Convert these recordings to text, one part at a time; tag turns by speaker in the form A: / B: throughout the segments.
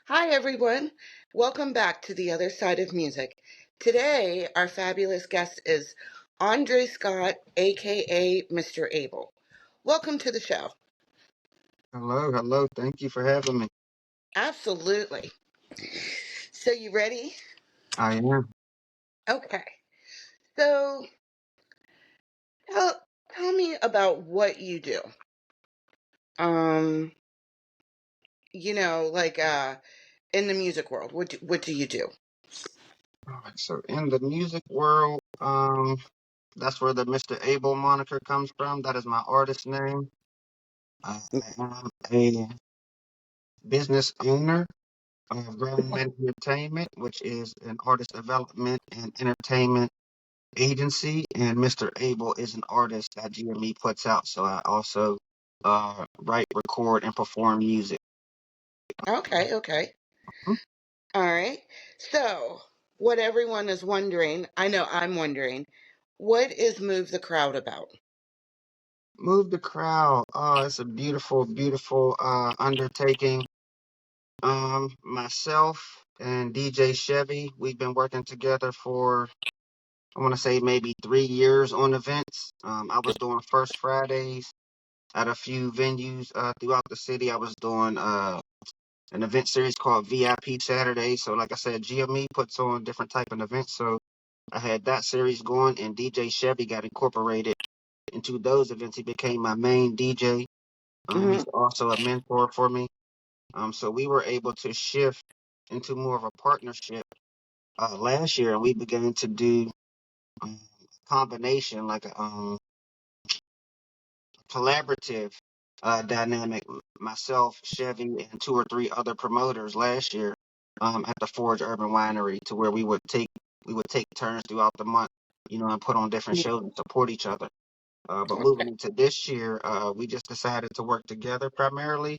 A: Hi, everyone. Welcome back to The Other Side of Music. Today, our fabulous guest is Andre Scott, a.k.a. Mr. Abel. Welcome to the show.
B: Hello, hello. Thank you for having me.
A: Absolutely. So, you ready?
B: I am.
A: Okay. So, tell me about what you do. Um, in the music world, what do you do?
B: All right. So in the music world, that's where the Mr. Abel moniker comes from. That is my artist name. I am a business owner of Grown Men Entertainment, which is an artist development and entertainment agency. And Mr. Abel is an artist that GME puts out. So I also write, record, and perform music.
A: Okay. All right. So, what everyone is wondering, I know I'm wondering, what is Move the Crowd about?
B: Move the crowd. Oh, it's a beautiful, beautiful undertaking. Myself and DJ Chevy, we've been working together for, I want to say maybe 3 years on events. I was doing First Fridays at a few venues throughout the city. I was doing an event series called VIP Saturday. So, like I said, GME puts on different type of events. So I had that series going, and DJ Chevy got incorporated into those events. He became my main DJ.
A: Hmm.
B: He's also a mentor for me. So we were able to shift into more of a partnership last year, and we began to do combination, like a collaborative dynamic. Myself, Chevy, and two or three other promoters last year at the Forge Urban Winery, to where we would take turns throughout the month, and put on different shows and support each other. But moving into this year, we just decided to work together primarily.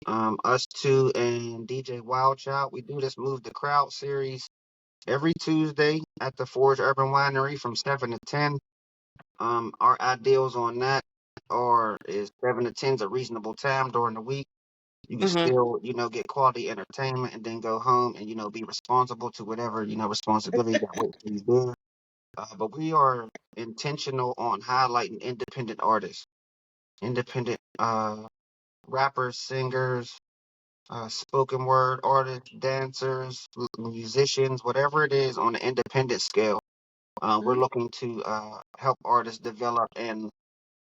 B: Us two and DJ Wildchild, we do this Move the Crowd series every Tuesday at the Forge Urban Winery from 7 to 10. Our ideals on that is 7 to 10 is a reasonable time during the week. You can
A: Hmm.
B: still, get quality entertainment and then go home and, be responsible to whatever, responsibility that waits for you there. But we are intentional on highlighting independent artists, independent rappers, singers, spoken word artists, dancers, musicians, whatever it is on the independent scale. We're looking to help artists develop and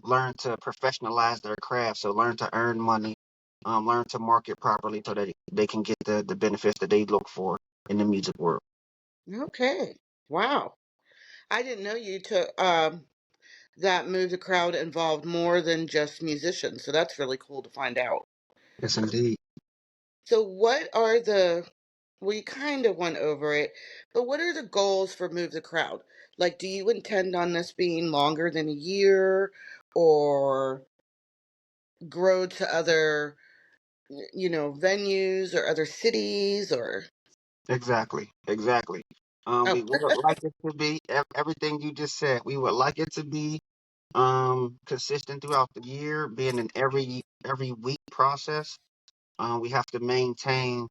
B: learn to professionalize their craft. So learn to earn money, learn to market properly so that they can get the benefits that they look for in the music world.
A: Okay. Wow. I didn't know you took that Move the Crowd involved more than just musicians, so that's really cool to find out.
B: Yes, indeed.
A: So, we kind of went over it, but what are the goals for Move the Crowd? Like, do you intend on this being longer than a year or grow to other, venues or other cities or?
B: Exactly. Exactly.
A: Oh,
B: We would like it to be everything you just said. We would like it to be consistent throughout the year, being an every week process. We have to maintain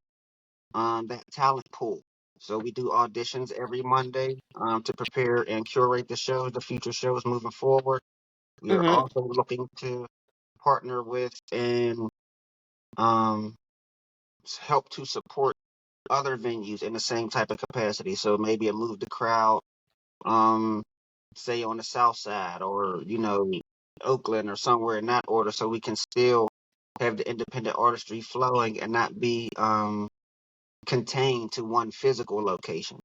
B: that talent pool. So we do auditions every Monday to prepare and curate the future shows moving forward. We are
A: mm-hmm,
B: also looking to partner with and um, help to support other venues in the same type of capacity. So maybe a Move the Crowd, um, say on the South Side or Oakland or somewhere in that order, so we can still have the independent artistry flowing and not be contained to one physical location.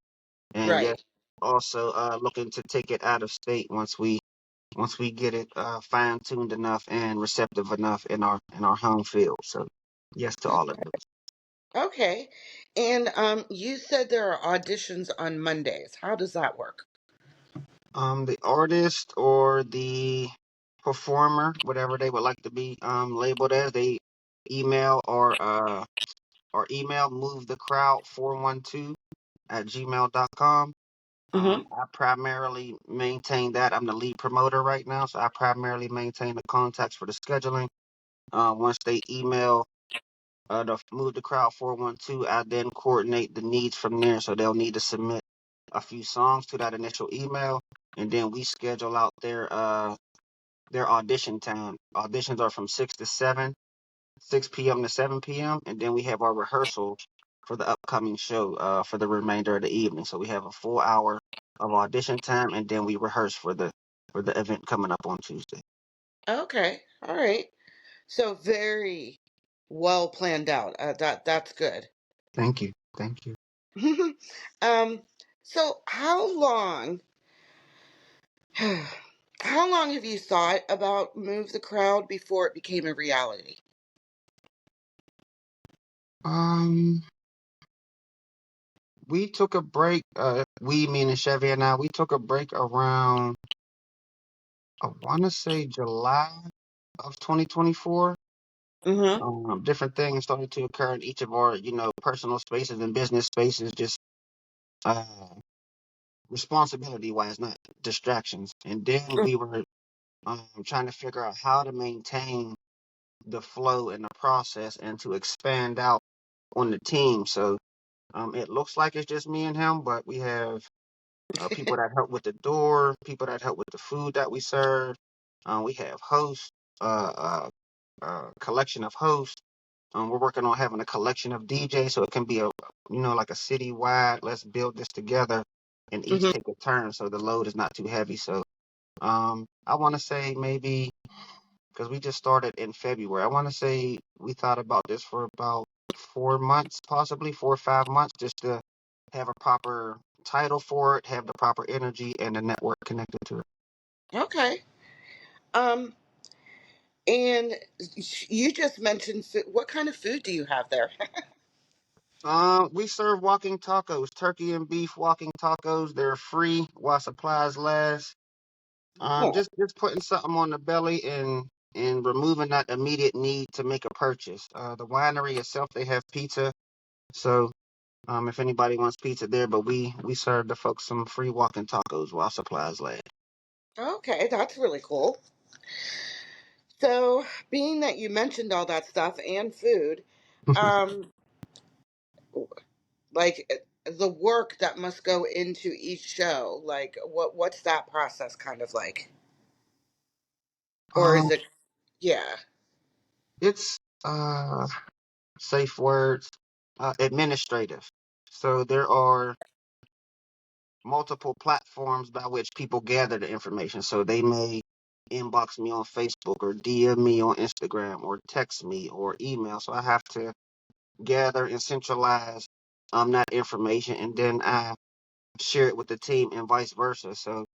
B: And yes,
A: right.
B: also looking to take it out of state once we get it fine tuned enough and receptive enough in our home field. So yes to all of those.
A: Okay. And you said there are auditions on Mondays. How does that work?
B: The artist or the performer, whatever they would like to be labeled as, they email or email move the crowd 412 at gmail.com.
A: Mm-hmm.
B: I primarily maintain that. I'm the lead promoter right now, so I primarily maintain the contacts for the scheduling. Once they email the Move the Crowd 412. I then coordinate the needs from there. So they'll need to submit a few songs to that initial email, and then we schedule out their audition time. Auditions are from 6 p.m. to 7 p.m. And then we have our rehearsal for the upcoming show for the remainder of the evening. So we have a full hour of audition time, and then we rehearse for the event coming up on Tuesday.
A: Okay. All right. So very well planned out. That's good.
B: Thank you. Thank you.
A: um. So how long? How long have you thought about Move the Crowd before it became a reality?
B: Um, we took a break. We, meaning Chevy and I, we took a break around, I want to say July of 2024.
A: Mm-hmm.
B: Different things started to occur in each of our, personal spaces and business spaces, just uh, responsibility wise, not distractions. And then we were trying to figure out how to maintain the flow and the process and to expand out on the team. So it looks like it's just me and him, but we have people that help with the door, people that help with the food that we serve. We have hosts, collection of hosts. We're working on having a collection of DJs, so it can be like a citywide. Let's build this together, and each
A: Mm-hmm.
B: take a turn, so the load is not too heavy. So, I want to say maybe because we just started in February. I want to say we thought about this for about 4 months, possibly 4 or 5 months, just to have a proper title for it, have the proper energy, and the network connected to it.
A: Okay. Um. And you just mentioned food. What kind of food do you have there?
B: We serve walking tacos, turkey and beef walking tacos. They're free while supplies last.
A: Oh,
B: Just putting something on the belly and removing that immediate need to make a purchase. The winery itself, they have pizza, so if anybody wants pizza there, but we serve the folks some free walking tacos while supplies last.
A: okay, that's really cool. So, being that you mentioned all that stuff and food, um, like the work that must go into each show, like what's that process kind of like? Or is
B: um,
A: it, yeah.
B: it's safe words, administrative. So there are multiple platforms by which people gather the information. So they may inbox me on Facebook or DM me on Instagram or text me or email. So I have to gather and centralize that information, and then I share it with the team and vice versa. So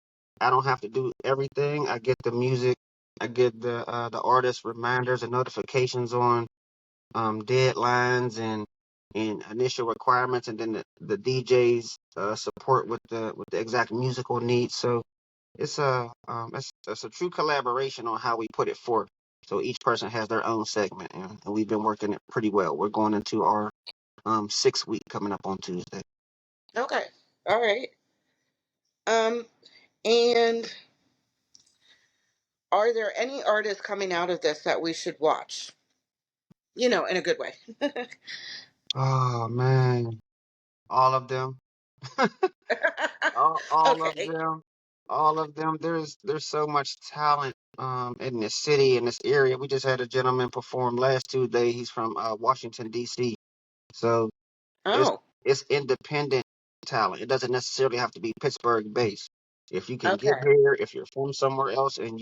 B: I don't have to do everything. I get the music, I get the artist reminders and notifications on deadlines and initial requirements, and then the DJs support with the exact musical needs. So it's a true collaboration on how we put it forth. So each person has their own segment, and we've been working it pretty well. We're going into our 6 week coming up on Tuesday.
A: Okay. All right. Um, and are there any artists coming out of this that we should watch? In a good way.
B: Oh man, all of them, all of
A: Okay.
B: them, all of them. There's so much talent in this city, in this area. We just had a gentleman perform last Tuesday. He's from Washington D.C. So it's
A: Oh,
B: it's independent talent. It doesn't necessarily have to be Pittsburgh based. If you can get
A: okay.
B: here, if you're from somewhere else and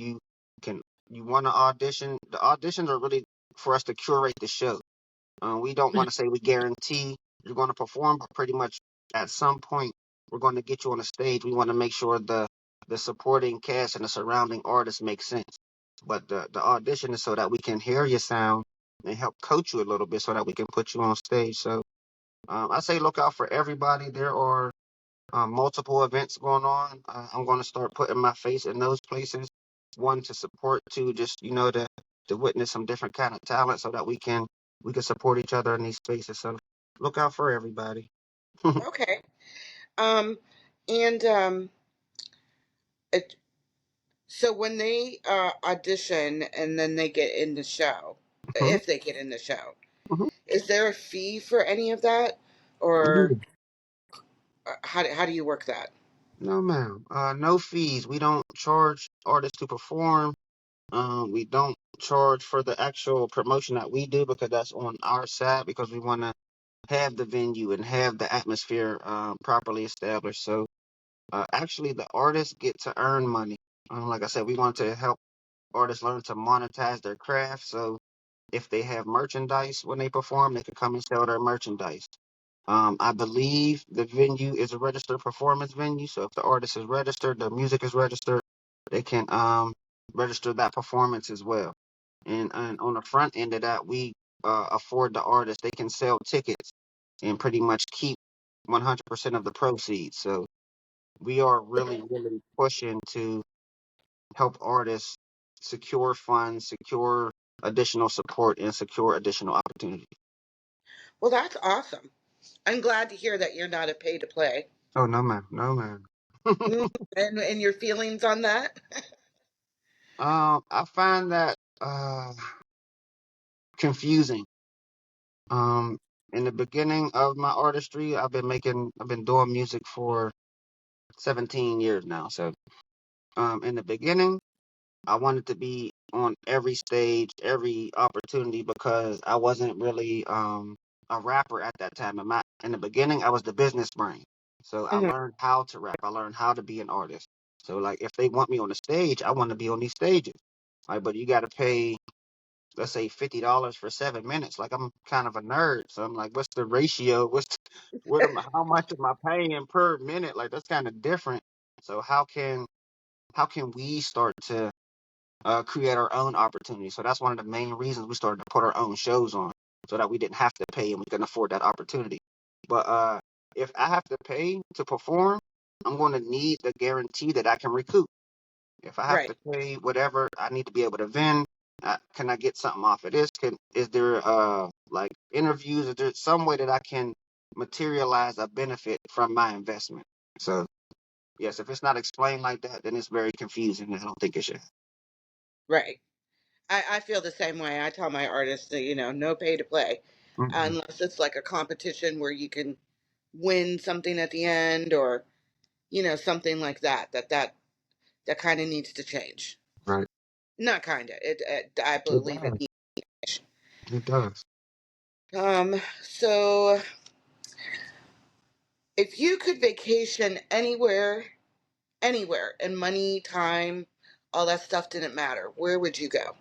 B: can you want to audition, the auditions are really for us to curate the show. We don't want to say we guarantee you're going to perform, but pretty much at some point we're going to get you on the stage. We want to make sure the supporting cast and the surrounding artists make sense. But the audition is so that we can hear your sound and help coach you a little bit so that we can put you on stage. So I say look out for everybody. There are multiple events going on. I'm going to start putting my face in those places. One to support, two just to witness some different kind of talent so that we can support each other in these spaces. So look out for everybody.
A: Okay. Um, and it, so when they audition and then they get in the show,
B: Mhm,
A: if they get in the show,
B: mhm.
A: Is there a fee for any of that, or
B: Mm.
A: how do you work that?
B: No, ma'am. No fees. We don't charge artists to perform. We don't charge for the actual promotion that we do because that's on our side because we want to have the venue and have the atmosphere properly established. So actually, the artists get to earn money. Like I said, we want to help artists learn to monetize their craft. So if they have merchandise when they perform, they can come and sell their merchandise. I believe the venue is a registered performance venue. So if the artist is registered, the music is registered, they can register that performance as well. And on the front end of that, we afford the artist, they can sell tickets and pretty much keep 100% of the proceeds. So we are really, really pushing to help artists secure funds, secure additional support, and secure additional opportunities.
A: Well, that's awesome. I'm glad to hear that you're not a pay to play.
B: Oh no, ma'am, no, ma'am.
A: And your feelings on that?
B: I find that confusing. Um, in the beginning of my artistry, I've been doing music for 17 years now. So, in the beginning, I wanted to be on every stage, every opportunity because I wasn't really a rapper at that time. In the beginning, I was the business brain. So I
A: Mhm.
B: learned how to rap. I learned how to be an artist. So like if they want me on the stage, I want to be on these stages. Like, but you got to pay, let's say $50 for 7 minutes. Like I'm kind of a nerd, so I'm like, what's the ratio? How much am I paying per minute? Like that's kind of different. So how can we start to create our own opportunities? So that's one of the main reasons we started to put our own shows on, so that we didn't have to pay and we can afford that opportunity. But if I have to pay to perform, I'm going to need the guarantee that I can recoup. If I have
A: Right,
B: to pay whatever, I need to be able to vend. Can I get something off of this? Is there like interviews? Is there some way that I can materialize a benefit from my investment? So yes, if it's not explained like that, then it's very confusing. I don't think it should.
A: right. I feel the same way. I tell my artists that, no pay to play
B: Mm-mm.
A: unless it's like a competition where you can win something at the end, or, something like that kind of needs to change.
B: Right.
A: Not kind of. I
B: It
A: believe it
B: does.
A: needs to change.
B: It does.
A: So if you could vacation anywhere, and money, time, all that stuff didn't matter, where would you go?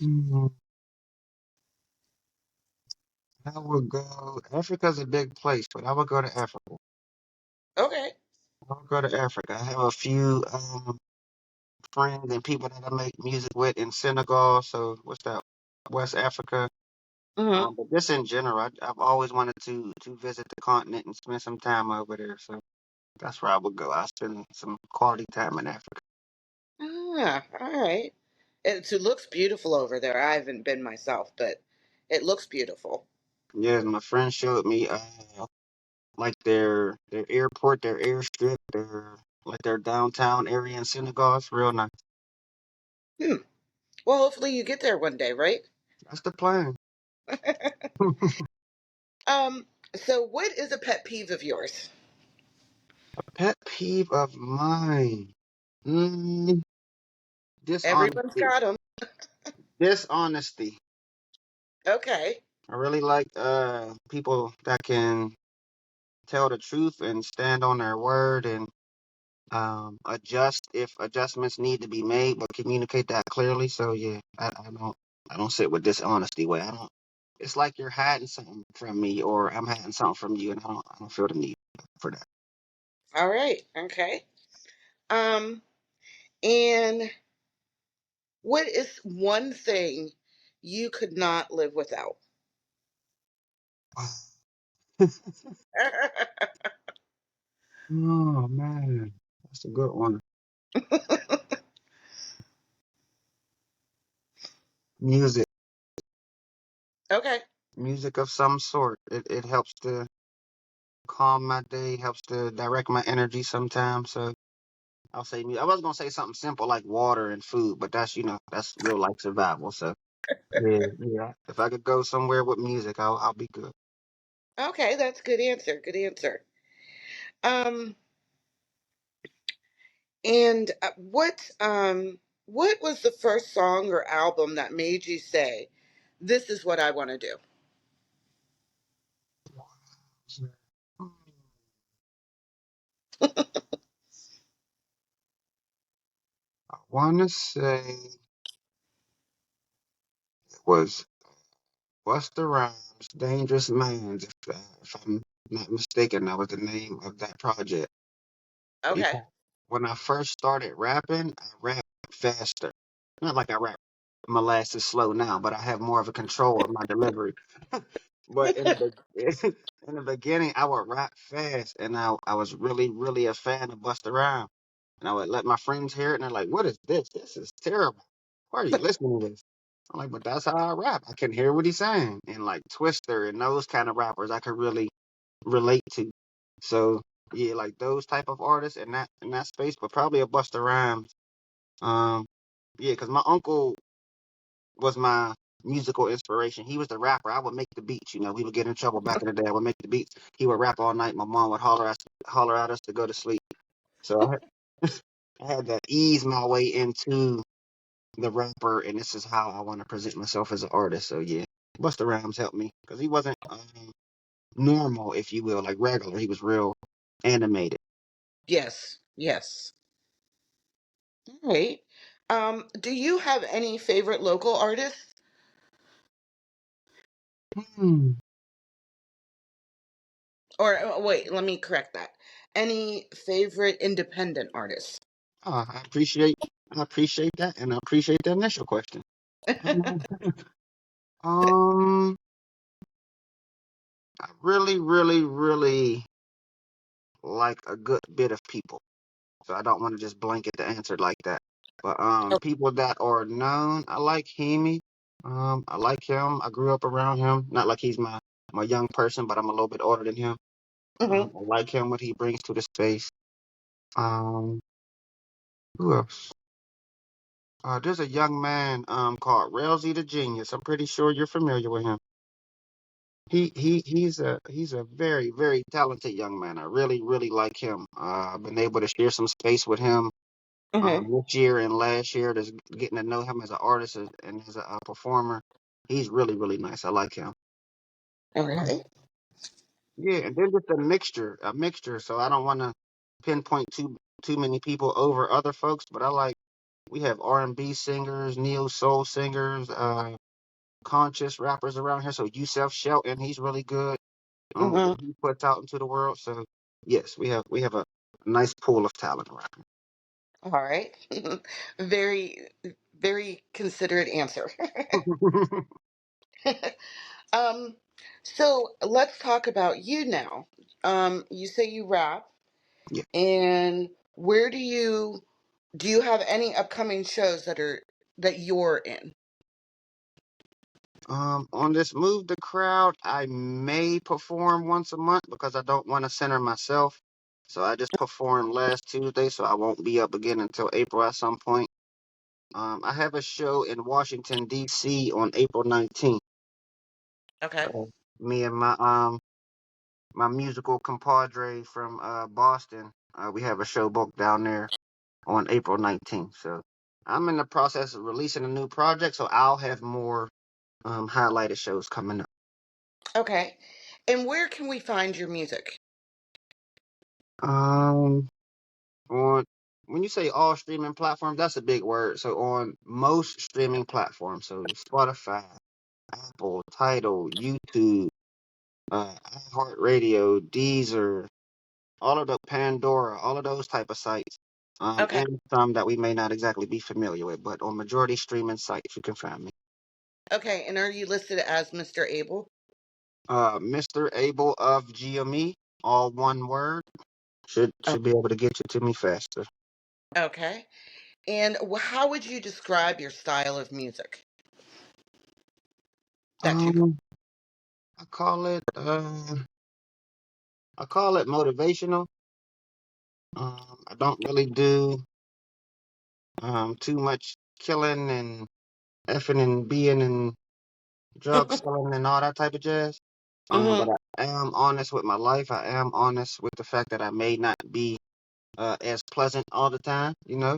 B: Mm, I would go. Africa's a big place, but I would go to Africa.
A: Okay.
B: I would go to Africa. I have a few friends and people that I make music with in Senegal. So what's that? West Africa.
A: Hmm.
B: But just in general, I've always wanted to visit the continent and spend some time over there. So that's where I would go. I spend some quality time in Africa.
A: Ah, all right. It looks beautiful over there. I haven't been myself, but it looks beautiful.
B: Yeah, my friend showed me like their airport, their airstrip, their downtown area in Senegal. It's real nice.
A: Hmm. Well, hopefully you get there one day, right?
B: That's the plan.
A: Um, so what is a pet peeve of yours?
B: Pet peeve of mine. Mm,
A: Everyone's
B: dishonesty.
A: got them.
B: Dishonesty.
A: Okay.
B: I really like people that can tell the truth and stand on their word and adjust if adjustments need to be made, but communicate that clearly. So yeah, I don't sit with dishonesty way. I don't. It's like you're hiding something from me, or I'm hiding something from you, and I don't feel the need for that.
A: All right. Okay. Um, and what is one thing you could not live without?
B: Oh man, that's a good one. Music,
A: Okay.
B: music of some sort. It helps to calm my day, helps to direct my energy sometimes. So I'll say music. I was gonna say something simple like water and food, but that's that's real life survival. So Yeah, yeah. If I could go somewhere with music, I'll be good.
A: Okay, that's a good answer. Good answer. Um, and what was the first song or album that made you say, "This is what I want to do"?
B: I want to say it was Busta Rhymes, Dangerous Minds, if I'm not mistaken, that was the name of that project.
A: Okay.
B: Yeah. When I first started rapping, I rapped faster. Not like I rap molasses slow now, but I have more of a control of my delivery. But in the beginning, I would rap fast, and I was really, really a fan of Busta Rhymes. And I would let my friends hear it, and they're like, "What is this? This is terrible. Why are you listening to this?" I'm like, "But that's how I rap. I can hear what he's saying." And like Twister and those kind of rappers, I could really relate to. So yeah, like those type of artists in that space, but probably a Busta Rhymes. Um, yeah, because my uncle was my musical inspiration. He was the rapper. I would make the beats. You know, we would get in trouble back in the day. I would make the beats. He would rap all night. My mom would holler at us to go to sleep. So I had to ease my way into the rapper, and this is how I want to present myself as an artist. So yeah, Busta Rhymes helped me because he wasn't normal, if you will, like regular. He was real animated.
A: Yes. Yes. All right. Do you have any favorite local artists?
B: Hmm.
A: Or wait, let me correct that. Any favorite independent artists?
B: I appreciate that, and I appreciate the initial question. Um, um, I really, really, really like a good bit of people, so I don't want to just blanket the answer like that. But people that are known, I like Hemi. I like him. I grew up around him. Not like he's my young person, but I'm a little bit older than him.
A: Hmm.
B: I like him, what he brings to the space. Um, who else? There's a young man called Railsy the Genius. I'm pretty sure you're familiar with him. He's a very, very talented young man. I really, really like him. I've been able to share some space with him
A: Hmm.
B: this year and last year. Just getting to know him as an artist and as a performer. He's really, really nice. I like him.
A: All
B: Um,
A: right.
B: yeah, and then just a mixture. So I don't want to pinpoint too many people over other folks, but we have R&B singers, neo soul singers, conscious rappers around here. So Yusef Shelton, he's really good with
A: Hmm.
B: what he puts out into the world. So yes, we have a nice pool of talent around
A: All right. Very, very considerate answer.
B: here.
A: um, so let's talk about you now. You say you rap,
B: Yeah.
A: and where do you have any upcoming shows that you're in?
B: On this Move the Crowd, I may perform once a month because I don't want to center myself. So I just performed last Tuesday, so I won't be up again until April at some point. I have a show in Washington D.C. on April 19th.
A: Okay.
B: Me and my musical compadre from Boston, we have a show booked down there on April 19th. So I'm in the process of releasing a new project, so I'll have more highlighted shows coming up.
A: Okay. And where can we find your music?
B: Um, on when you say all streaming platforms, that's a big word. So on most streaming platforms, so Spotify, Apple, Tidal, YouTube, iHeartRadio, Deezer, all of the Pandora, all of those type of sites,
A: Okay.
B: and some that we may not exactly be familiar with, but on majority streaming sites, you can find me.
A: Okay. And are you listed as Mr. Abel?
B: Mr. Abel of GME, all one word,
A: Oh,
B: should be able to get you to me faster.
A: okay. And how would you describe your style of music that you?
B: Um, I call it motivational. I don't really do too much killing and effing and being and drug selling and all that type of jazz. But
A: Mhm.
B: I am honest with my life. I am honest with the fact that I may not be as pleasant all the time, you know.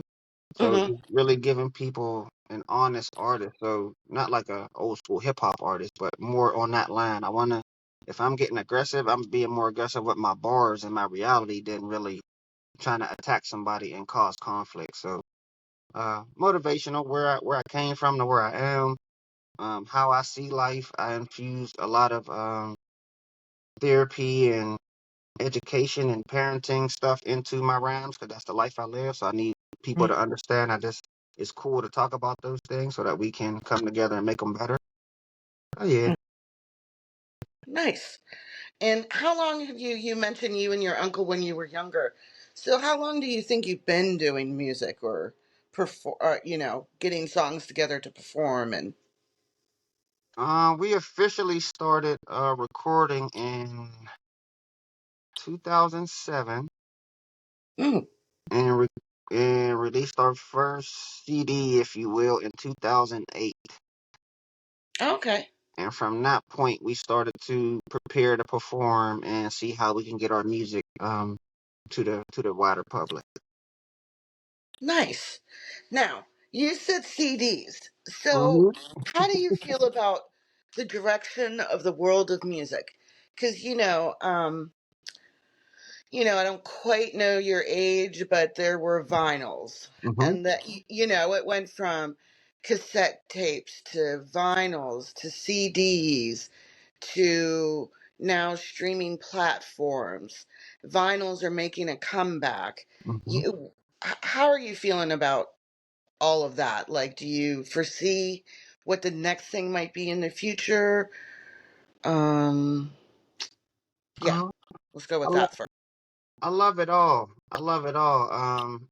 B: So
A: Mhm.
B: just really giving people an honest artist. So not like a old school hip hop artist, but more on that line. I wanna, if I'm getting aggressive, I'm being more aggressive with my bars and my reality than really trying to attack somebody and cause conflict. So motivational, where I came from to where I am, how I see life. I infused a lot of therapy and education and parenting stuff into my rhymes because that's the life I live. So I need people
A: Mhm.
B: to understand. I just it's cool to talk about those things so that we can come together and make them better. Oh yeah.
A: Nice. And how long have you mentioned you and your uncle when you were younger? So how long do you think you've been doing music or perform, getting songs together to perform and
B: We officially started recording in 2007
A: mm,
B: and and released our first CD, if you will, in 2008.
A: okay.
B: And from that point, we started to prepare to perform and see how we can get our music to the wider public.
A: Nice. Now, you said CDs. So
B: Hmm.
A: how do you feel about the direction of the world of music? Because I don't quite know your age, but there were vinyls.
B: Hmm.
A: And it went from cassette tapes to vinyls to CDs to now streaming platforms. Vinyls are making a comeback.
B: Hmm.
A: How are you feeling about all of that? Like, do you foresee what the next thing might be in the future? Um, yeah,
B: Uh,
A: let's go
B: I,
A: with
B: lo-
A: that first.
B: I love it all. I love it all.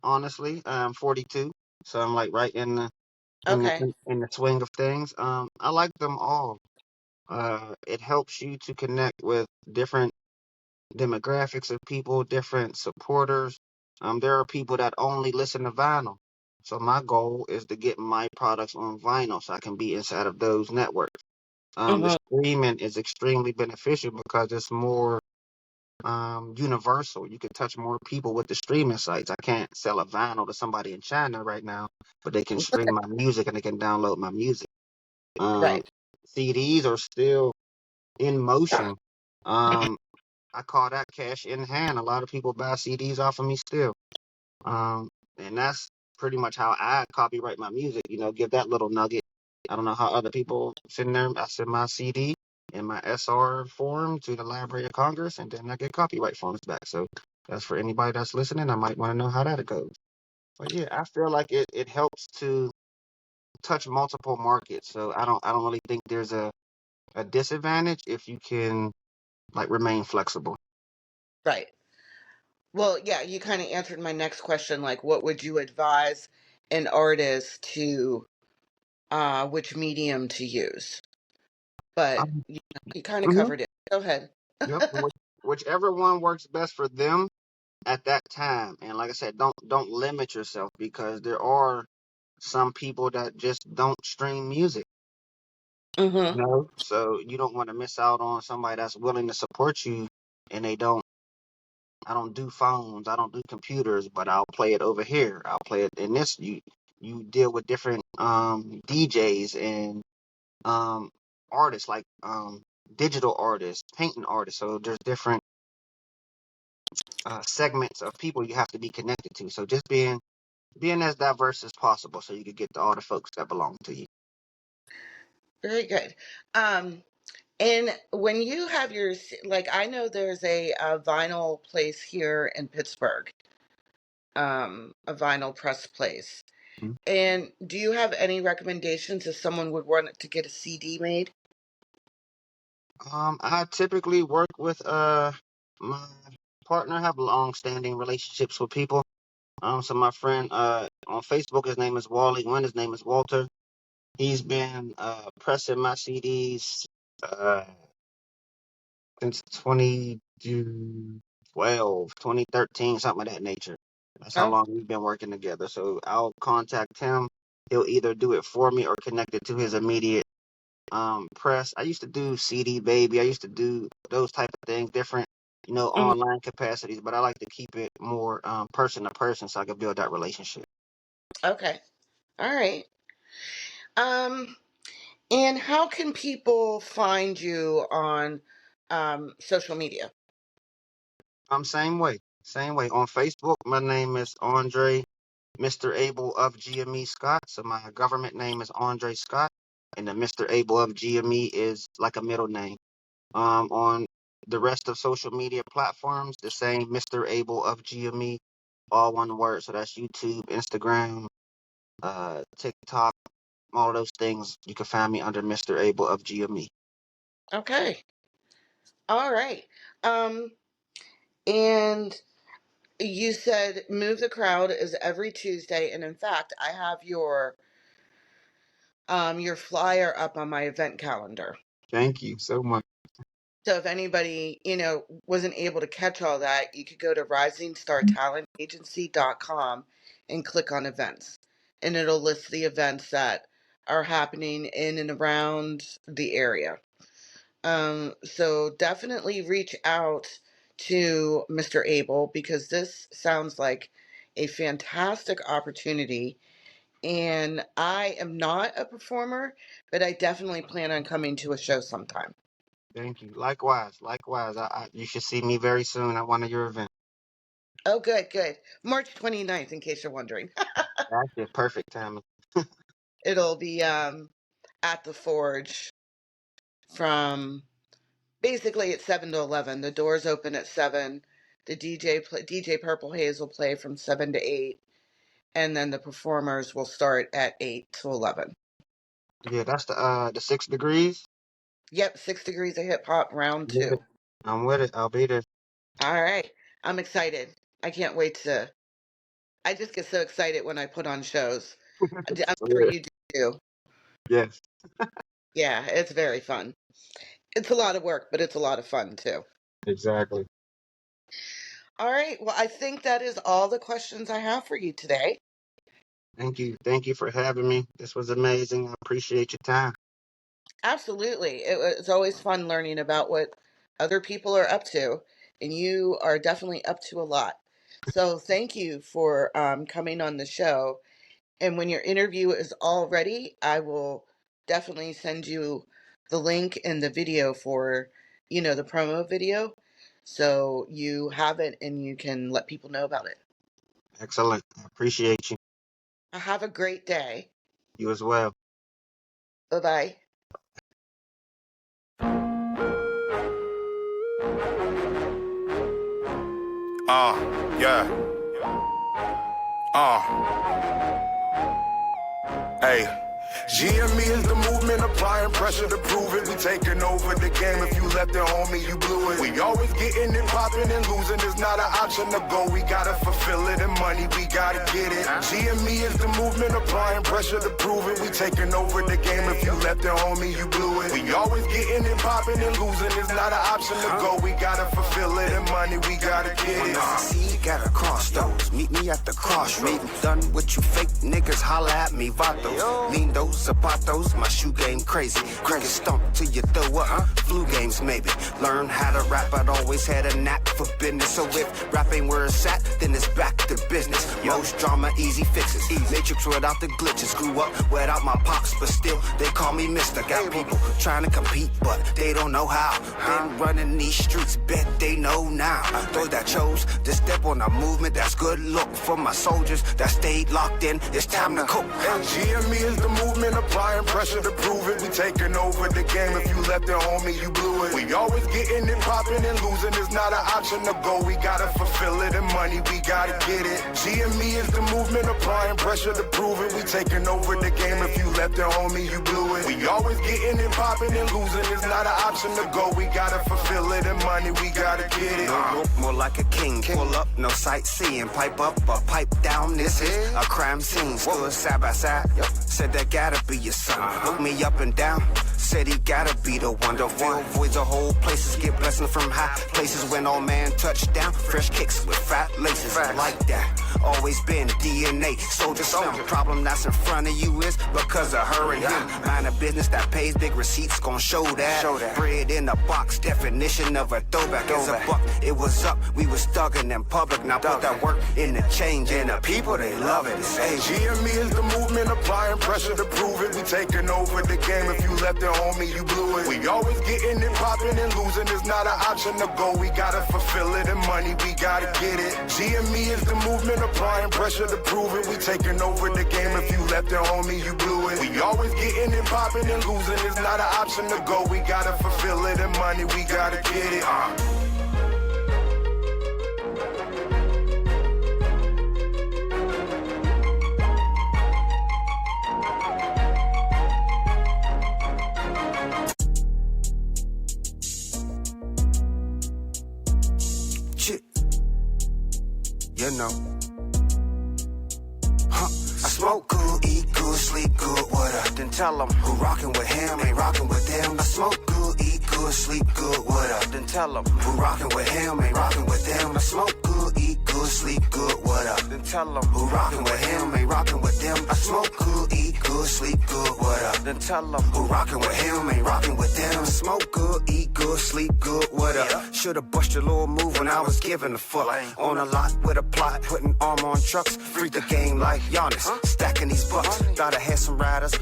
B: Honestly, I'm 42, so I'm like right
A: Okay.
B: in the swing of things. I like them all. It helps you to connect with different demographics of people, different supporters. There are people that only listen to vinyl. So my goal is to get my products on vinyl so I can be inside of those networks. The
A: Hmm.
B: streaming is extremely beneficial because it's more universal. You can touch more people with the streaming sites. I can't sell a vinyl to somebody in China right now, but they can stream my music and they can download my music. Um,
A: Right.
B: CDs are still in motion. Um, I call that cash in hand. A lot of people buy CDs off of me still. Um, and that's pretty much how I copyright my music. You know, give that little nugget. I don't know how other people send there. I send my CD in my SR form to the Library of Congress, and then I get copyright forms back. So that's for anybody that's listening. I might want to know how that goes. But yeah, I feel like it helps to touch multiple markets. So I don't really think there's a disadvantage if you can like remain flexible.
A: Right. Well, yeah, you kind of answered my next question. Like, what would you advise an artist to, which medium to use? But
B: Um,
A: you kind of
B: mhm.
A: covered it. Go ahead.
B: Yep. Whichever one works best for them at that time. And like I said, don't limit yourself because there are some people that just don't stream music,
A: Mm-hmm.
B: you know? So you don't want to miss out on somebody that's willing to support you and they don't I don't do phones, I don't do computers, but I'll play it over here. I'll play it in this you deal with different DJs and um artists like digital artists, painting artists. So there's different segments of people you have to be connected to. So just being as diverse as possible so you can get to all the folks that belong to you.
A: Very good. Um, and when you have like, I know there's a vinyl place here in Pittsburgh, a vinyl press place.
B: Mhm.
A: And do you have any recommendations if someone would want to get a CD made?
B: I typically work with my partner, have long standing relationships with people. So my friend on Facebook, his name is Wally. One, his name is Walter. He's been pressing my CDs since 2012, 2013, something of that nature. That's how
A: Oh,
B: long we've been working together. So I'll contact him he'll either do it for me or connect it to his immediate press. I used to do CD Baby. I used to do those type of things, different,
A: Mhm.
B: online capacities. But I like to keep it more person to person, so I can build that relationship.
A: Okay. All right. Um, and how can people find you on social media?
B: Same way. On Facebook, my name is Andre, Mr. Abel of GME Scott. So my government name is Andre Scott, and the Mr. Abel of GME is like a middle name. On the rest of social media platforms, the same Mr. Abel of GME, all one word. So that's YouTube, Instagram, TikTok, all of those things. You can find me under Mr. Abel of GME.
A: Okay. All right. Um, and you said Move the Crowd is every Tuesday, and in fact, I have your flyer up on my event calendar.
B: Thank you so much.
A: So if anybody, wasn't able to catch all that, you could go to risingstartalentagency.com and click on events. And it'll list the events that are happening in and around the area. So definitely reach out to Mr. Abel because this sounds like a fantastic opportunity. And I am not a performer, but I definitely plan on coming to a show sometime.
B: Thank you. Likewise, likewise. You should see me very soon at one of your events.
A: Oh, good, good. March 29th, in case you're wondering.
B: That's it. Perfect timing.
A: It'll be at the Forge from basically at 7 to 11. The doors open at 7. The DJ Purple Haze will play from 7 to 8, and then the performers will start at 8 to 11.
B: Yeah, that's the 6 degrees.
A: Yep, 6 Degrees of Hip Hop round
B: With it.
A: 2.
B: I'm with it. I'll be there.
A: All right. I'm excited. I can't wait to. I just get so excited when I put on shows. I'm sure
B: Yeah.
A: you do too.
B: Yes,
A: Yeah, it's very fun. It's a lot of work, but it's a lot of fun too.
B: exactly.
A: All right. Well, I think that is all the questions I have for you today.
B: Thank you. Thank you for having me. This was amazing. I appreciate your time.
A: Absolutely. It's always fun learning about what other people are up to, and you are definitely up to a lot. So thank you for coming on the show. And when your interview is all ready, I will definitely send you the link and the video for, the promo video. So you have it and you can let people know about it.
B: Excellent. I appreciate you.
A: Have a great day.
B: You as well.
A: Bye bye.
C: Yeah. Hey. GME is the movement, applying pressure to prove it. We taking over the game. If you left it, homie, you blew it. We always getting it popping and losing is not an option to go. We gotta fulfill it and money, we gotta get it. GME is the movement, applying pressure to prove it. We taking over the game. If you left it, homie, you blew it. We always getting it popping and losing is not an option to go. We gotta fulfill it and money, we gotta get it.
D: See, gotta cross those. Meet me at the crossroads. Done with you fake niggas, holla at me, vatos. Lean those zapatos, my shoe game crazy. Crack a stomp till you throw up. Flu games maybe. Learn how to rap, I'd always had a knack for business. So if rap ain't where it's at, then it's back to business. Most drama, easy fixes. Matrix without the glitches. Grew up without my pops, but still they call me Mister. Got people trying to compete, but they don't know how. Been running these streets, bet they know now. Those that chose to step on a movement, that's good look for my soldiers that stayed locked in. It's time to cook.
C: GME is the movement, applying pressure to prove it. We taking over the game. If you left it, homie, you blew it. We always getting it popping and losing is not an option to go. We gotta fulfill it and money, we gotta get it. GME is the movement, applying pressure to prove it. We taking over the game. If you left it, homie, you blew it. We always getting it popping and losing is not an option to go. We gotta fulfill it and money, we gotta get it.
D: More like a king. Pull up, no sightseeing. Pipe up or pipe down. This is a crime scene. Stood side by side. Said that guy gotta be your son. Look me up and down, said he gotta be the one. Don't fill voids or whole places, get blessings from high places. When all man touchdown, fresh kicks with fat laces. Like that, always been DNA. Soldier slim, problem that's in front of you is because of her and him. Mind a business that pays big receipts, gon' show that. Bread in a box, definition of a throwback is a buck. It was up, we was thugging in public. Now put that work in the change, and the people, they love it. It's age.
C: GME is the movement, applying pressure to prove it. We taking over the game. If you left it, homie, you blew it. We always getting it popping and losing is not an option to go. We gotta fulfill it, and money, we gotta get it. GME is the movement, applying pressure to prove it. We taking over the game. If you left it, homie, you blew it. We always getting it popping and losing is not an option to go. We gotta fulfill it, and money, we gotta get it.
D: You know, I smoke good, eat good, sleep good, what up? Then tell them who rockin' with him ain't rockin' with them. I smoke good, eat good, sleep good, what up? Then tell them who rockin' with him ain't rockin' with them. I smoke good, eat good, sleep good, what up? Then tell them who rockin' with him ain't rockin' with them. I smoke good, eat good, sleep good, what up? Then tell them who rockin' with him ain't rockin' with them. Smoke good, eat good, sleep good, what up? Should've bust your little move when I was giving a fuck. On a lot with a plot, putting armor on trucks. Freak the game like Giannis, stacking these bucks. Thought I had some riders,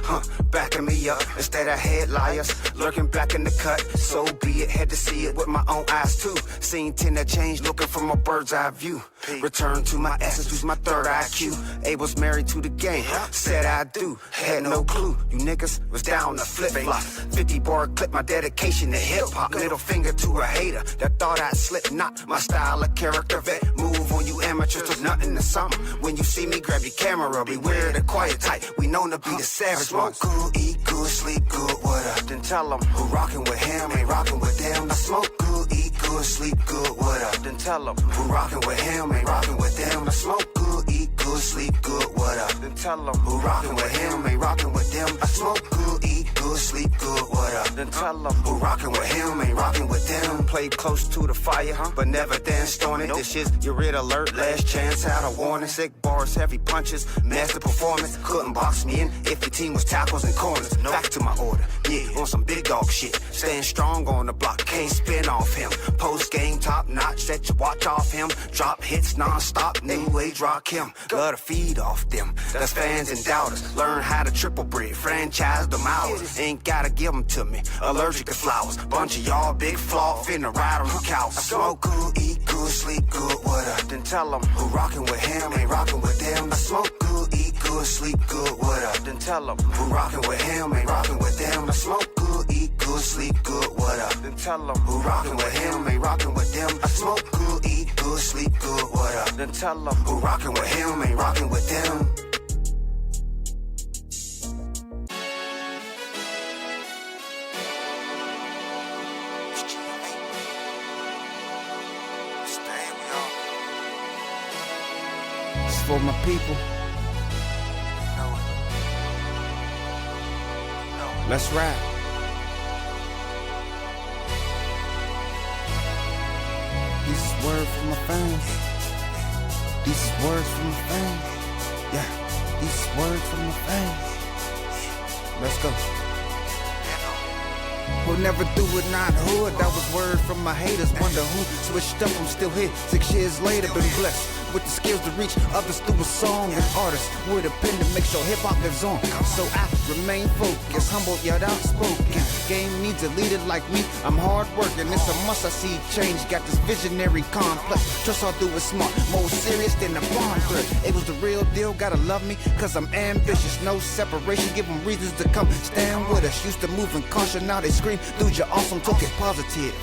D: backing me up. Instead I had liars, lurking back in the cut. So be it, had to see it with my own eyes too. Seen 10 that changed, looking from a bird's eye view. Return to my essence, lose my third IQ. Abel's married to the game, said I do. Had no clue, you niggas was down to flip-flop. 50 bar clip, my dedication to hip-hop. Middle finger to a hater that thought I'd slip knot. My style of character vet, move on you amateurs, took nothing to something. When you see me, grab your camera, beware the quiet type. We known to be the savage ones. Smoke good, eat good, sleep good, what up? Then tell them who rockin' with him ain't rockin' with them. I smoke good, eat good, sleep good, what up? Then tell them who rockin' with him ain't rockin' with them. I smoke good, eat good, sleep good, what up? Then tell them who rockin' with him ain't rockin' with them. I smoke good, eat good, sleep good, what up? Then tell them who rockin' with him ain't rockin' with them. Played close to the fire, but never danced on it. This is your red alert, last chance out of warning. Sick bars, heavy punches, master performance. Couldn't box me in if your team was tackles and corners. Back to my order, yeah, on some big dog shit. Staying strong on the block, can't spin off him. Post game top notch, set your watch off him. Drop hits non-stop, new age rock him. Love to feed off them, that's fans and doubters. Learn how to triple breed, franchise them hours. Ain't gotta give them to me, allergic to flowers. Bunch of y'all big flaw, finna ride on your couch. I smoke good, eat good, sleep good, what up? Then tell them who rockin' with him ain't rockin' with them. I smoke good, eat good, sleep good, what up? Then tell them who rockin' with him ain't rockin' with them. I smoke good, eat good, sleep good, what up? Then tell them who rockin' with him ain't rockin' with them. I smoke good, eat good, sleep good, what up? Then tell them who rockin' with him ain't rockin' with them. It's for my people. Let's ride. These is words from my fans. These is words from my fans. Yeah, these is words from my fans. Let's go. We'll never do it, not hood. That was word from my haters. Wonder who switched up, I'm still here 6 years later. Been blessed with the skills to reach others through a song. And artists with a pen to make sure hip-hop lives on. So I remain focused, humble yet outspoken. Game needs a leader like me, I'm hard working. It's a must, I see change. Got this visionary complex. Trust I'll do it smart, more serious than a bond threat. It was the real deal, gotta love me, cause I'm ambitious. No separation, give them reasons to come stand with us. Used to move in caution, now they scream, dude, you're awesome, took it positive.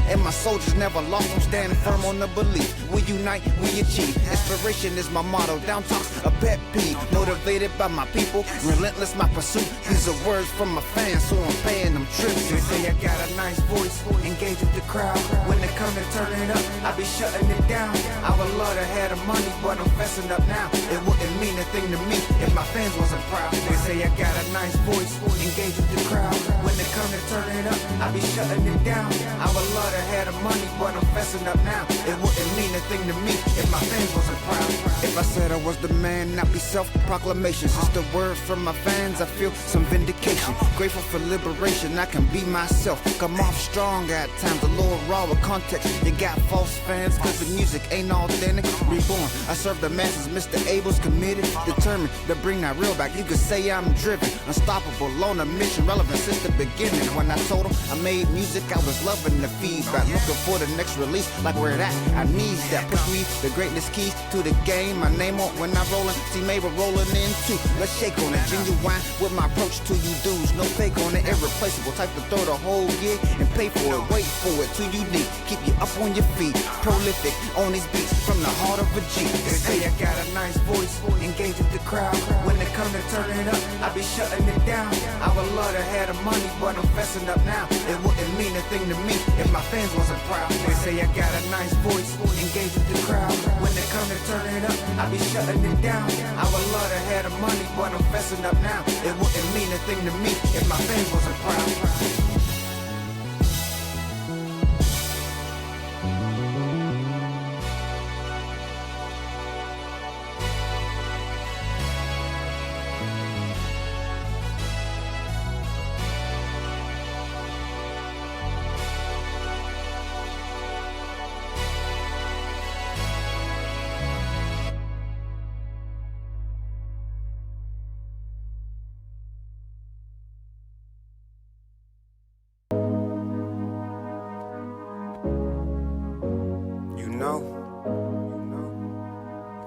D: And my soldiers never lost, I'm standing firm on the belief. We unite, we achieve. Inspiration is my motto, down talks a pet peeve. Motivated by my people, relentless my pursuit. These are words from my fans, so I'm paying them tribute. They say I got a nice voice, engage with the crowd. When they come and turn it up, I be shutting it down. I would love to have the money, but I'm fessing up now. It wouldn't mean a thing to me if my fans wasn't proud. They say I got a nice voice, engage with the crowd. When they come and turn it up, I be shutting it down. I would love to have the money, but I'm fessing up now. It wouldn't mean a thing to me if my fans wasn't proud. If I said I was the man, not be self-proclamations. It's the word from my fans, I feel some vindication. Grateful for liberation, I can be myself. Come off strong at times, a little raw with context. You got false fans, cause the music ain't authentic. Reborn, I serve the masses, Mr. Abel's committed. Determined to bring that real back, you could say I'm driven. Unstoppable, on a mission, relevant since the beginning. When I told them I made music, I was loving the feedback. Looking for the next release, like where it at, I need that. Push me, the greatness keys to the game. My name on when I rollin', see Mabel rolling in too. Let's shake on it, genuine with my approach to you dudes. No fake on it, irreplaceable. Type to throw the whole gig and pay for it. Wait for it till you need. Keep you up on your feet. Prolific on these beats from the heart of a G. They say I got a nice voice, engage with the crowd. When they come to turn it up, I be shutting it down. I would love to have the money, but I'm fessing up now. It wouldn't mean a thing to me if my fans wasn't proud. They say I got a nice voice, engage with the crowd. When they come to turn it up, I be shutting it down. I would love to have the money, but I'm fessing up now. It wouldn't mean a thing to me if my fans wasn't proud.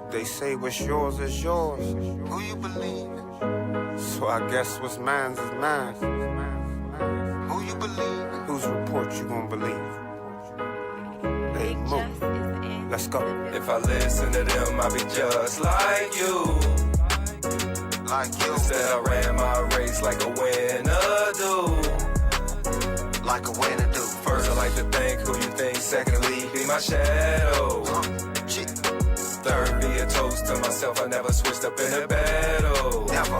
D: They say what's yours is yours. Who you believe? So I guess what's mine's is mine. Who you believe? Whose report you gonna believe? Hey, move. Let's go.
E: If I listen to them, I'll be just like you.
D: Like you.
E: Instead I ran my race like a winner do.
D: Like a winner do.
E: First I like to think who you think. Secondly, be my shadow. Third, be a toast to myself. I never switched up in a battle.
D: Never.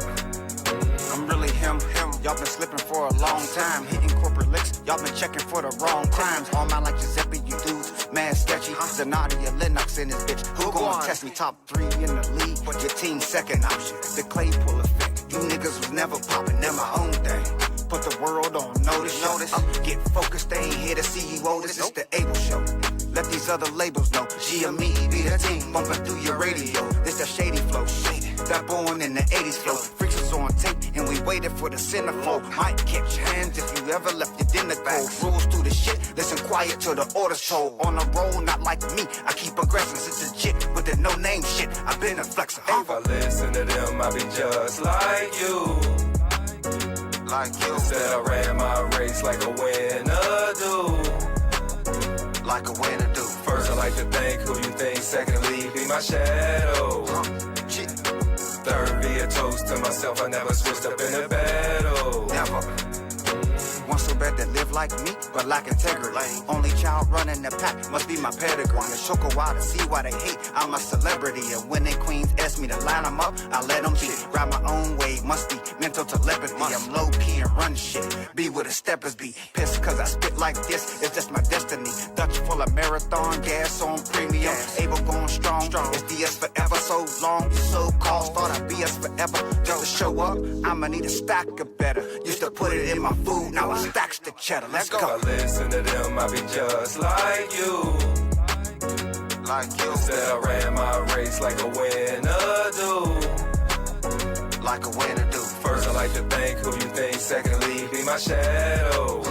D: I'm really him. Y'all been slipping for a long time. Hitting corporate licks. Y'all been checking for the wrong crimes. All mine like Giuseppe, you dudes. Mad sketchy. Zanadia, Lennox in this bitch. Who gon' test me? Top 3 in the league. But your team second option. The Claypool effect. You niggas was never popping. They're my own thing. Put the world on notice. Get focused, they ain't here to see you owe. This is the Abel show. Let these other labels know. G and me be the team. Bumping through your radio. This that shady flow. That born in the 80s flow. Freaks is on tape and we waited for the centerfold. Might catch hands if you ever left your dinner cold. Rules through the shit. Listen quiet till the order's told. On a roll, not like me. I keep progressing. It's legit with the no name shit. I've been a flexer.
E: If I listen to them, I'll be just like you.
D: Like you.
E: Instead I ran my race like a winner do.
D: Like a winner do.
E: First I like to think who you think. Secondly, be my shadow. Third, be a toast to myself. I never switched up in a battle.
D: Never. One so bad that live like me, but lack integrity. Only child running the pack, must be my pedigree. It shook a while to see why they hate. I'm a celebrity, and when they queens ask me to line them up, I let them be. Ride my own way, must be mental telepathy. I'm low key and run shit. Be where the steppers be. Pissed cause I spit like this, it's just my destiny. Dutch full of marathon, gas on premium. Able going strong, it's DS forever so long. You so called, thought I'd be us forever. Just to show up, I'ma need a stack of better. Used to put it in my food, now I stacks the cheddar. Let's go.
E: If I listen to them, I'll be just like you.
D: Like you.
E: Instead I ran my race like a winner do.
D: Like a winner do.
E: First I like to think who you think. Secondly, be my shadow.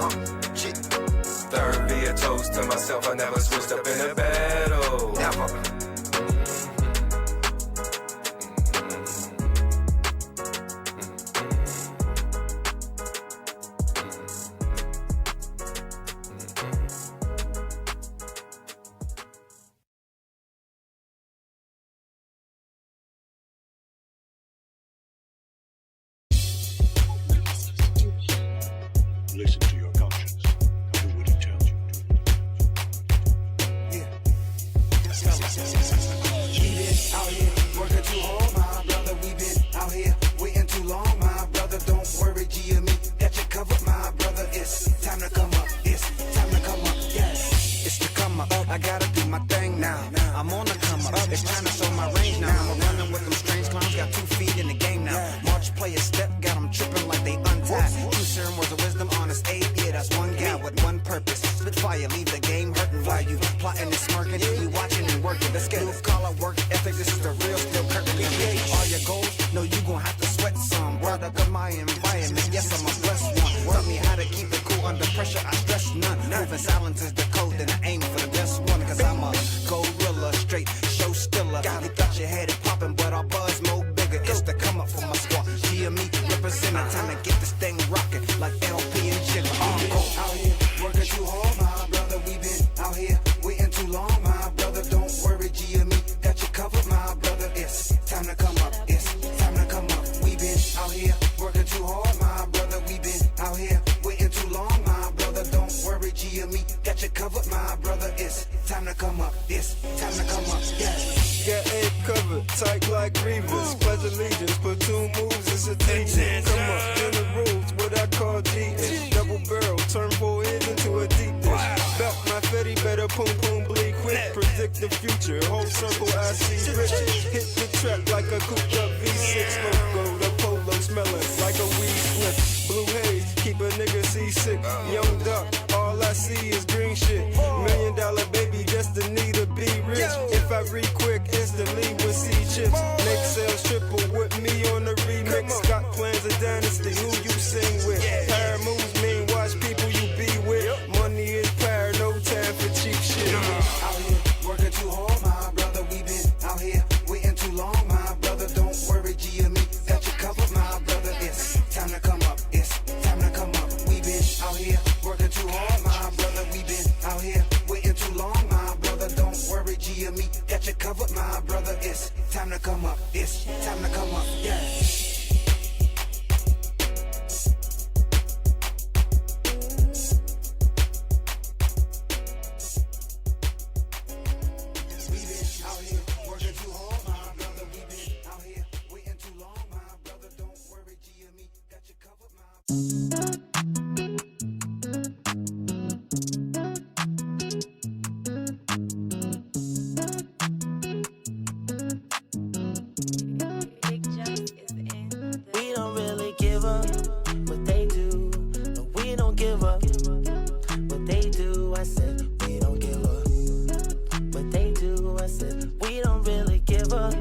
E: Third, be a toast to myself. I never switched up in a battle.
D: Never. the game hurting while you plotting and smirking. You watching and working. Let's get blue collar work ethic. This is the real still curtain. All your goals, no, you gon' have to sweat some. Product of my environment. Yes, I'm a blessed one. Taught me how to keep it cool under pressure. I stress none. Moving silence is the code, and I aim for the best one. Cause I'm a gorilla, straight show stiller. You thought you had it popping, but our buzz more bigger. It's the come up for my squad. G and me representing. Time to get this thing rocking like LP and Jigger. Out here working too hard, my brother. We been out here waiting too long, my brother. Don't worry, G and me got you covered, my brother. It's time to come up. It's time to come up. We been out here working too hard, my brother. We been out here waiting too long, my brother. Don't worry, G and me got you covered, my brother. It's time to come up. It's time to come up. Yeah.
F: Got A covered, tight like Reavers. Pledge allegiance, platoon moves, it's a teaching. Come up, generals, what I call G-ish. Double barrel, turn 4 heads into a deep dish. Belt my fetty, better poom poom bleed quick. Predict the future, whole circle I see rich. Hit the track like a cooped up V6 logo. The polo smelling like a weed split. Blue haze, keep a nigga seasick. Young duck, all I see is green shit. $1 million baby, just the need to be rich. If I read quick, instantly with C chips. Make sales triple with me on the remix. Got plans of dynasty, who you sing with. Power moves mean watch people you be with. Money is power, no time for cheap shit.
D: Out here working too hard, my brother. We been out here waiting too long, my brother. Don't worry, G and me got you covered, my brother. It's time to come up. It's time to come up. We been out here working too hard, my brother. We been out here waiting too long, my brother. Don't worry, G and me got you covered, my brother. It's time to come up. It's time to come up. Yeah.
G: We don't really give up what they do. No, we don't give up what they do. I said we don't give up what they do. I said we don't really give up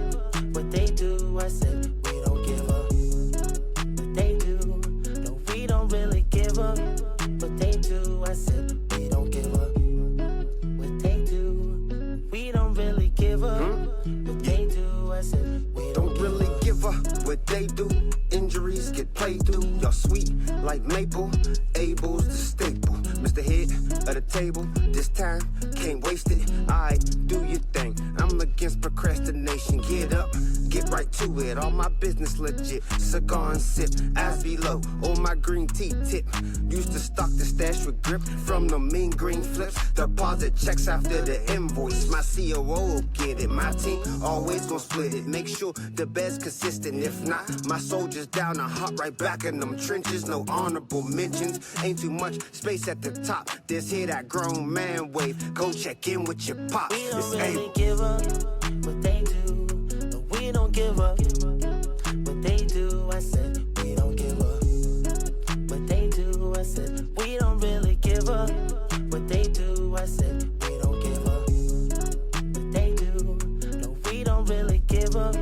G: what they do. I said we don't give up what they do. No, we don't really give up what they do. I said we don't give up what they do. We don't really give up what they do. I said we
D: Don't really give up what they do. Injuries get played through. Y'all sweet like maple. Abel's the staple. Mr. Head of the table. This time, can't waste it. Alright, do your thing. I'm against procrastination. Get up, get right to it. All my business legit. Cigar and sip, eyes below. On my green tea tip. Used to stock the stash with grip from the mean green flips. Deposit checks after the invoice. My COO will get it. My team always gon' split it. Make sure the bed's consistent. If not, my soldiers down and hop right back in them trenches. No honorable mentions. Ain't too much space at the top. This here that grown man wave. Go check in with your pops.
G: We don't
D: It's
G: really
D: Abel.
G: give up what they do. No, we don't give up what they do. I said we don't give up what they do. I said we don't really give up what they do. I said we don't give up what they do. No, we don't really give up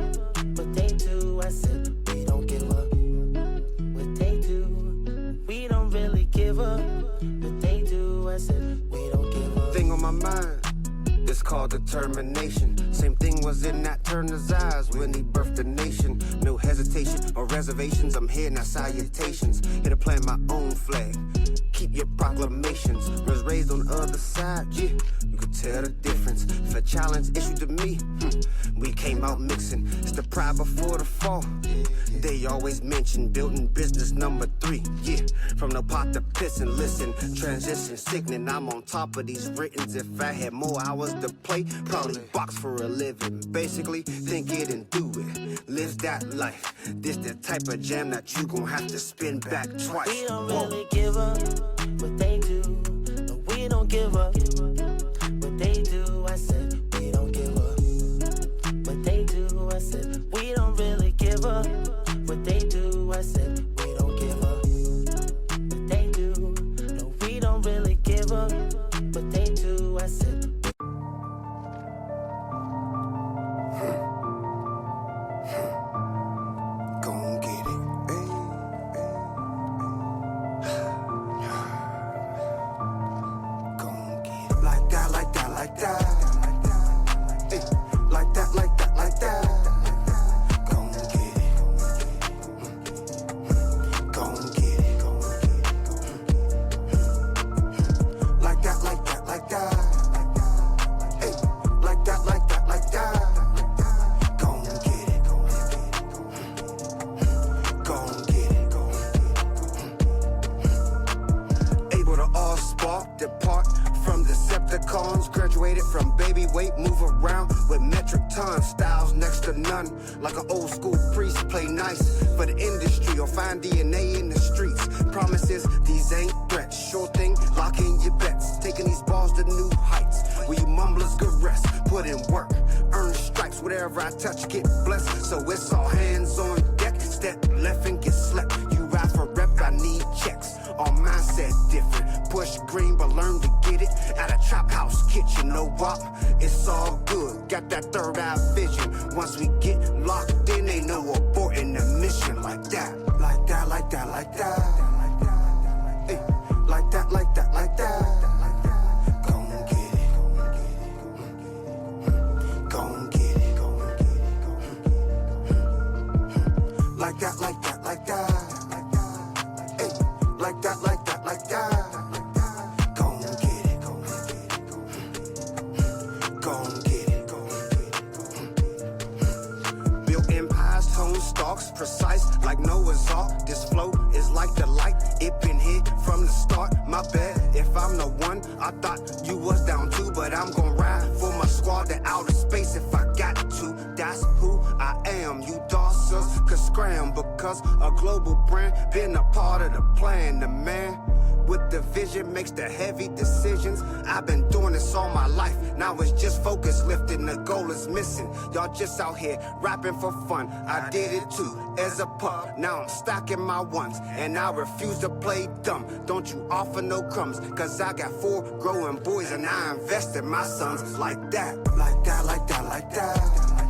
G: what they do. I said we don't give up what they do. We don't really give up what they do. I said we don't give up.
D: Thing on my mind. It's called determination. Same thing was in that Turner's eyes when he birthed the nation. No hesitation or reservations. I'm here, not salutations. Here to plant my own flag. Keep your proclamations. Was raised on the other side, yeah. You could tell the difference. If a challenge issued to me, we came out mixing. It's the pride before the fall. They always mention building business number 3. Yeah, from the pot to pissin', listen, transition sickening. I'm on top of these writtens. If I had more hours to play, probably box for a living. Basically, think it and do it. Live that life. This the type of jam that you gon' have to spin back twice.
G: We don't really give up what they do. No, we don't give up what they do. I said we don't give up what they do. I said we don't really give up what they do. I said we don't give up what they do. No, we don't really give up what they do. I said,
D: gon' get it. Gon' get it. Like that, like that, like that. Ay, like that, like that, like that. Gon' get it. Gon' get it. Like that, like that, like that. Ay, like that, like that, like that. Gon' get it. Gon' get it. Able to all spark, depart from Decepticons. Graduated from baby weight, move around with metric tons. Styles next to none, like an old school priest. Play nice for the industry or find DNA in the streets. Promises, these ain't threats. Sure thing, lock in your bets. Taking these balls to new heights. Where you mumblers good rest, put in work, earn stripes. Whatever I touch, get blessed. So it's all hands on deck. Step left and get slept. You ride for rep, I need checks. All mindset different. Push green, but learn to get it. At a trap house kitchen, no wop. It's all good. Got that third eye vision. Once we get locked in, ain't no aborting the mission. Like that, like that, like that, like that. Ay, like that, like that, like that. Gon' get it. Gon' get it. Like that, like that, like that. Ay, like that, like that, like that. Gon' get it. Gon' get it. Built empires, tone stalks, precise like Noah's Ark. This flow is like the light, it been here from the start. My bad if I'm the one, I thought you was down too. But I'm gon' ride for my squad to outer space if I got to. That's who I am, you dossers could scram. Because a global brand been a part of the plan. The man with the vision makes the heavy decisions. I've been doing this all my life, now it's just focus lifting, the goal is missing. Y'all just out here rapping for fun, I did it too as a pup. Now I'm stacking my ones, and I refuse to play dumb. Don't you offer no crumbs, cause I got 4 growing boys and I invest in my sons. Like that, like that, like that, like that.